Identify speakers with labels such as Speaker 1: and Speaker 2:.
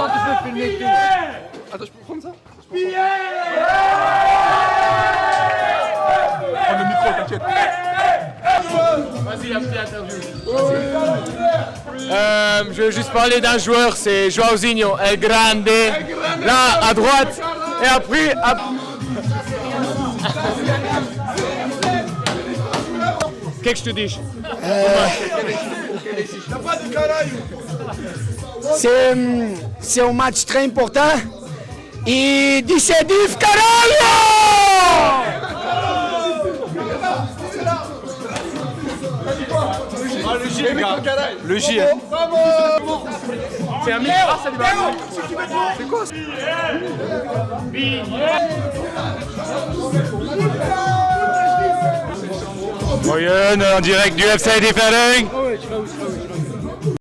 Speaker 1: Comment tu peux filmer tout? Attends, je peux prendre ça? Prends le micro, t'inquiète. Vas-y, après interview.
Speaker 2: Je veux juste parler d'un joueur, c'est Joãozinho, El Grande, là à droite, et après... Qu'est-ce que je te dis?
Speaker 3: C'est un match très important et décisif, caralho!
Speaker 1: Le J, les gars. Le J. C'est un mix. Ah, ça lui va. C'est quoi ça?
Speaker 2: Moyenne en direct du FC Differing.